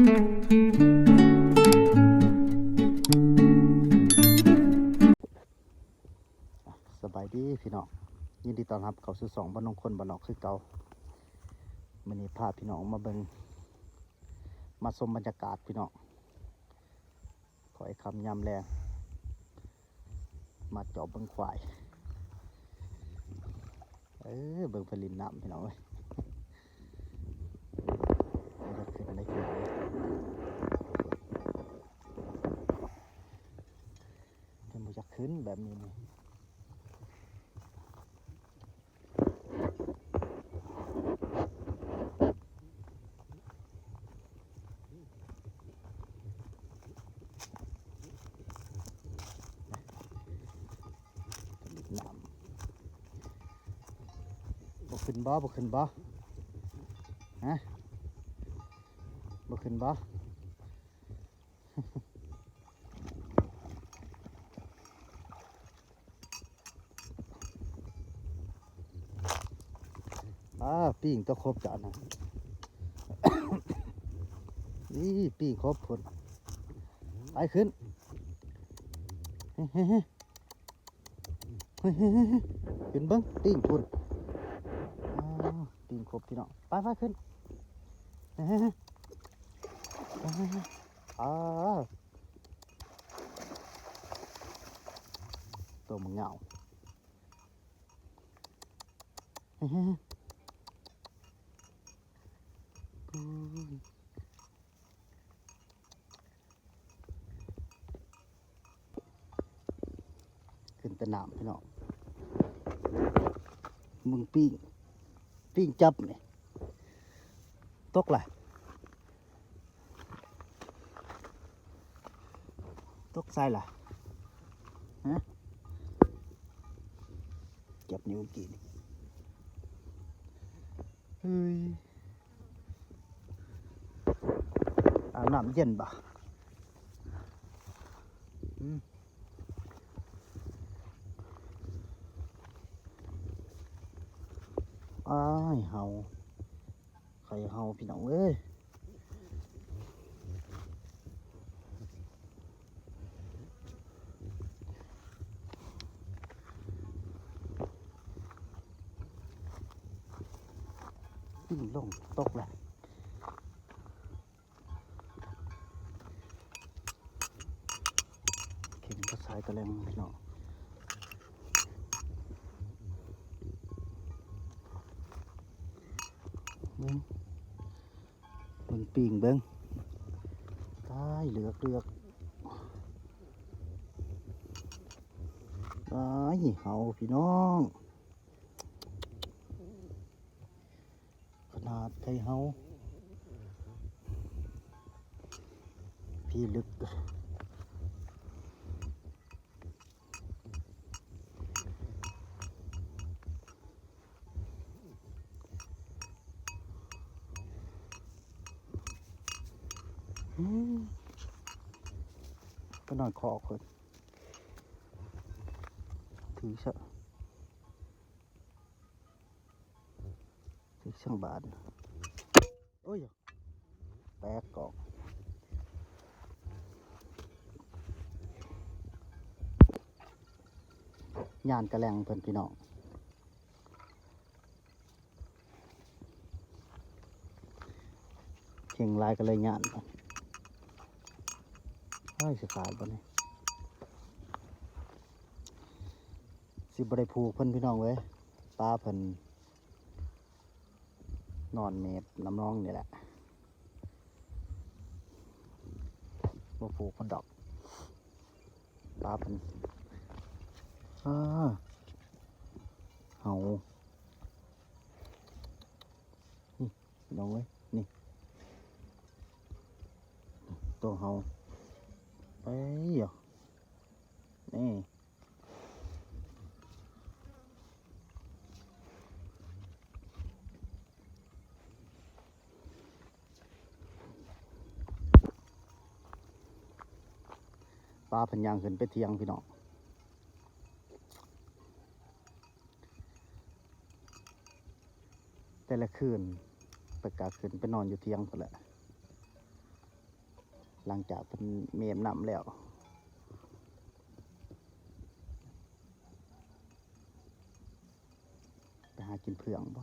สบายดีพี่น้องยินดีต้อนรับเข้าสู่2บ้านนงคนบ้านนอกคือเก่ามื้อนี้พาพี่น้องมาเบิ่งมาชมบรรยากาศพี่น้องขอให้คำยามแรงมาเจาะเบิ่งควายเบิ่งผลินน้ำพี่น้องเอ้ยมันจะขึ้นได้ขึ้นมันจะขึ้นแบบนี้นี่น้ำบ่ขึ้นบ่ฮะบ่ขึ้นบ่ปิ้งตัวครบจานนะนี่ปิ้งครบผลไปขึ้นขึ้นเบิ้งปิ้งผลปิ้งครบพี่น้องไปขึ้นตัวมึงเหงาขึ้นแต่น้ำพี่น้องมึงปิ้งจับเนี่ยตกแหละตกใส่ล่ะฮะจับนิ้วกี่นี่เฮ้ยน้ำเย็นบ่เฮาใครเฮาพี่น้องเอ้ยปิ้งลงตกแหละเข็มกระสายตะแลงพี่น้องเบิ่งปิ้งเบิ่งตายเหลือกตายเฮาพี่น้องขนาดไทยเฮาพี่ลึกก็นอนคอคนถือช่างบาทโอ้ยแตกกอกยานกระแลงเพิ่นพี่น้องเข่งลายก็เลยยานสิขาดบ่นี่สิบ่ได้ผูกเพิ่นพี่น้องเว้ยปลาเพิ่นนอนเมฟน้ำน้องนี่แหละบ่ผูกคนดอกปลาเพิ่นเฮานี่พี่น้องเว้ยนี่ตัวเฮาไปนี่ปลาพันยางขึ้นไปเทียงพี่น้องแต่ละคืนประกาศขึ้นไปนอนอยู่เทียงกันแหละ หลังจากเป็นเมมนำแล้วไปหากินเผืองบ่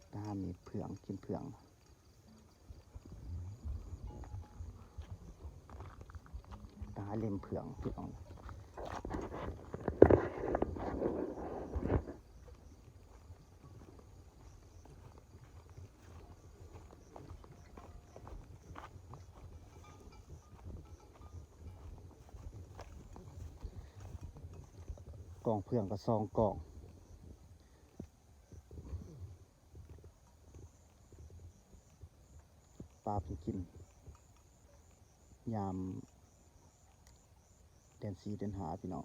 ไปหามีเผืองกินเผืองไปหาเล่มเผืองพี่น้องกองเผืองก็2 กองปลาเพิ่นกินยามเดือน4เดือน5พี่น้อง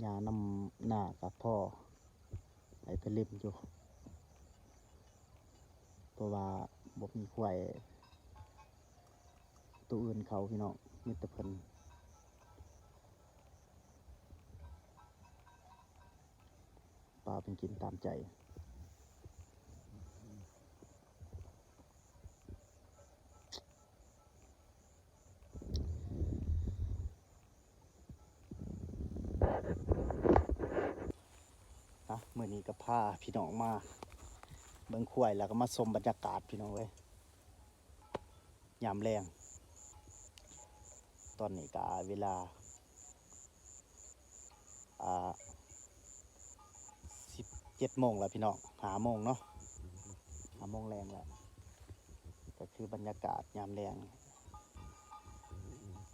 ยานำหน้ากับพ่อไอ้เพิ่นเล่มอยู่เพราะว่าบ่มีควายตัวอื่นเขาพี่น้องมีแต่เพิ่นปลาเพิ่นกินตามใจนะมื้อนี้ก็พาพี่น้องมาเบิ่งควายแล้วก็มาชมบรรยากาศพี่น้องเว้ยยามแลงตอนนี้ก็เวลา17 โมงแล้วพี่น้อง5 โมงเนาะ5 โมงแรงแล้วก็คือบรรยากาศยามแรง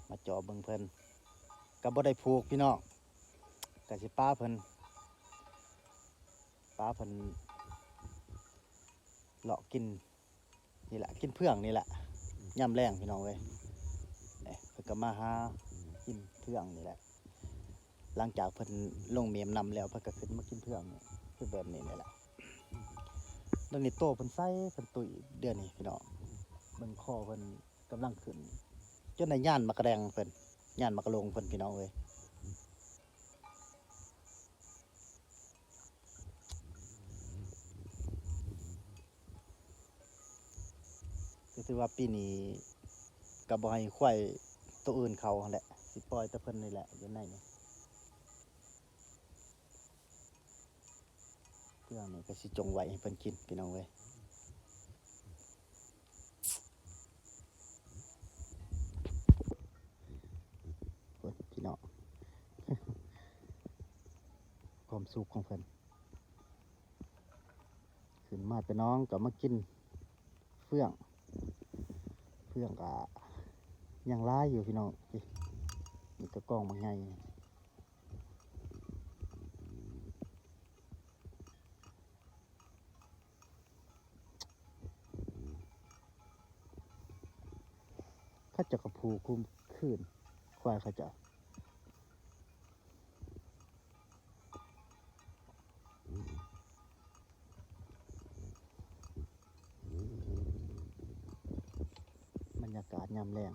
มาจอเบิ่งเพิ่นก็บ่ได้ผูกพี่น้องก็สิป้าเพิ่นเลาะกินนี่แหละกินเพื่องนี่แหละยามแรงพี่น้องเว้ยเพิ่นก็มาหากินเพื่องนี่แหละหลังจากเพิ่นลงเมมนำแล้วเพิ่นก็ขึ้นมากินเพื่องนี่คือแบบนี้นี่แหละเรื่องนี้โตเพิ่นใส่เพิ่นตุยเดือนนี้พี่น้องเบิ่งคอเพิ่นกำลังขึ้นจนได้ย่านมากระแดงเพิ่นย่านมากระลงเพิ่นพี่น้องเว้ยก็ถือว่าปีนี้ก็บ่ให้ควายตัวอื่นเขาหั่นแหละสิปล่อยแต่เพิ่นนี่แหละอยู่ในนี่เพื่องนี่ก็สิจงไว้ให้เพิ่นกินพี่น้องเว้ยโอ้ยพี่น้อง ความสุขของเพิ่นขึ้นมาแต่น้องก็มากินเฟื่องก็ยังร้ายอยู่พี่น้องนี่ก็กล้องบางไงเขาจะกระพูคุ้มขึ้นควายเขาจะบรรยากาศยามแรง